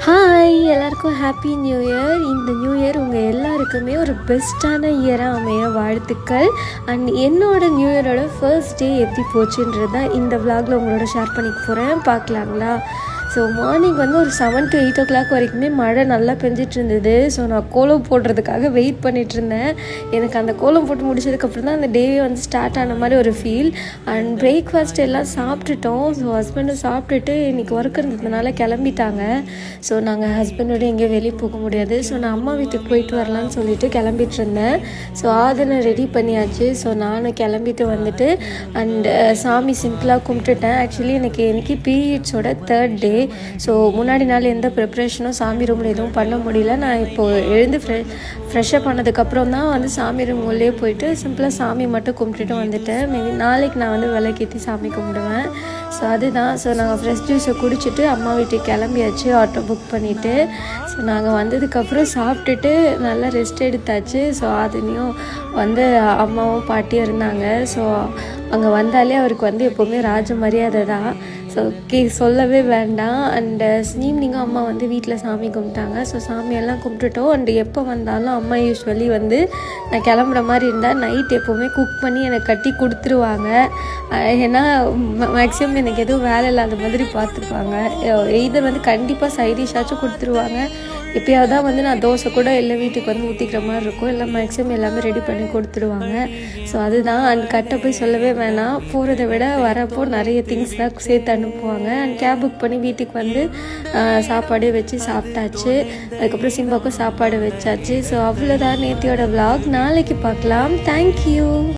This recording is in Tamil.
ஹாய் எல்லாருக்கும் ஹாப்பி நியூ இயர். இந்த நியூ இயர் உங்கள் எல்லாருக்குமே ஒரு பெஸ்ட்டான இயராக அமைய வாழ்த்துக்கள். அண்ட் என்னோட நியூ இயரோட ஃபர்ஸ்ட் டே எப்படி போச்சுன்றது தான் இந்த விலாகில் உங்களோட ஷேர் பண்ணிக்க போகிறேன். பார்க்கலாங்களா? ஸோ மார்னிங் வந்து ஒரு 7 to 8 o'clock வரைக்குமே மழை நல்லா பெஞ்சிட்டு இருந்தது. ஸோ நான் கோலம் போடுறதுக்காக வெயிட் பண்ணிகிட்டு இருந்தேன். எனக்கு அந்த கோலம் போட்டு முடிச்சதுக்கப்புறம் தான் அந்த டேவே வந்து ஸ்டார்ட் ஆன மாதிரி ஒரு ஃபீல். அண்ட் பிரேக்ஃபாஸ்ட் எல்லாம் சாப்பிட்டுட்டோம். ஸோ ஹஸ்பண்டும் சாப்பிட்டுட்டு இன்றைக்கி ஒர்க் இருந்ததுனால கிளம்பிட்டாங்க. ஸோ நாங்கள் ஹஸ்பண்டோடு எங்கேயும் வெளியே போக முடியாது. ஸோ நான் அம்மா வீட்டுக்கு போயிட்டு வரலான்னு சொல்லிட்டு கிளம்பிட்டு இருந்தேன். ஸோ ஆதனை ரெடி பண்ணியாச்சு. ஸோ நானும் கிளம்பிட்டு வந்துட்டு அண்டு சாமி சிம்பிளாக கும்பிட்டுட்டேன். ஆக்சுவலி எனக்கு பீரியட்ஸோட 3rd டே. ஸோ முன்னாடி நாள் எந்த ப்ரிப்ரேஷனும் சாமி ரூமில் எதுவும் பண்ண முடியல. நான் இப்போது எழுந்து ஃப்ரெஷ்ஷப் பண்ணதுக்கப்புறம் தான் வந்து சாமி ரூம் உள்ளே போயிட்டு சிம்பிளாக சாமி மட்டும் கும்பிட்டுட்டு வந்துட்டேன். மேபி நாளைக்கு நான் வந்து விளக்கேற்றி சாமி கும்பிடுவேன். ஸோ அதுதான். ஸோ நாங்கள் ஃப்ரெஷ் ஜூஸை குடிச்சிட்டு அம்மா வீட்டுக்கு கிளம்பியாச்சு ஆட்டோ புக் பண்ணிவிட்டு. ஸோ நாங்கள் வந்ததுக்கப்புறம் சாப்பிட்டுட்டு நல்லா ரெஸ்ட் எடுத்தாச்சு. ஸோ அதுலேயும் வந்து அம்மாவும் பாட்டியும் இருந்தாங்க. ஸோ அங்கே வந்தாலே அவருக்கு வந்து எப்போவுமே ராஜ மரியாதை தான். ஸோ சொல்லவே வேண்டாம். அண்டு ஈவினிங்கும் அம்மா வந்து வீட்டில் சாமி கும்பிட்டாங்க. ஸோ சாமியெல்லாம் கும்பிட்டுட்டோம். அண்டு எப்போ வந்தாலும் அம்மா யூஸ்வலி வந்து நான் கிளம்புற மாதிரி இருந்தால் நைட் எப்போவுமே குக் பண்ணி எனக்கு கட்டி கொடுத்துருவாங்க. ஏன்னா மேக்ஸிமம் எனக்கு எதுவும் வேலை இல்லாத மாதிரி பார்த்துப்பாங்க. எய்தர் வந்து கண்டிப்பாக சைடிஷாச்சும் கொடுத்துருவாங்க. எப்போயாவது தான் வந்து நான் தோசை கூட இல்லை வீட்டுக்கு வந்து ஊற்றிக்கிற மாதிரி இருக்கும். இல்லை மேக்ஸிமம் எல்லாமே ரெடி பண்ணி கொடுத்துடுவாங்க. ஸோ அதுதான். அண்ட் கட்டை போய் சொல்லவே வேணாம். போகிறத விட வரப்போ நிறைய திங்ஸ் தான் சேர்த்து அனுப்புவாங்க. அண்ட் கேப் புக் பண்ணி வீட்டுக்கு வந்து சாப்பாடு வச்சு சாப்பிட்டாச்சு. அதுக்கப்புறம் சிம்பாவுக்கும் சாப்பாடு வச்சாச்சு. ஸோ அவ்வளோதான் நேத்தியோட விலாக். நாளைக்கு பார்க்கலாம். தேங்க்யூ.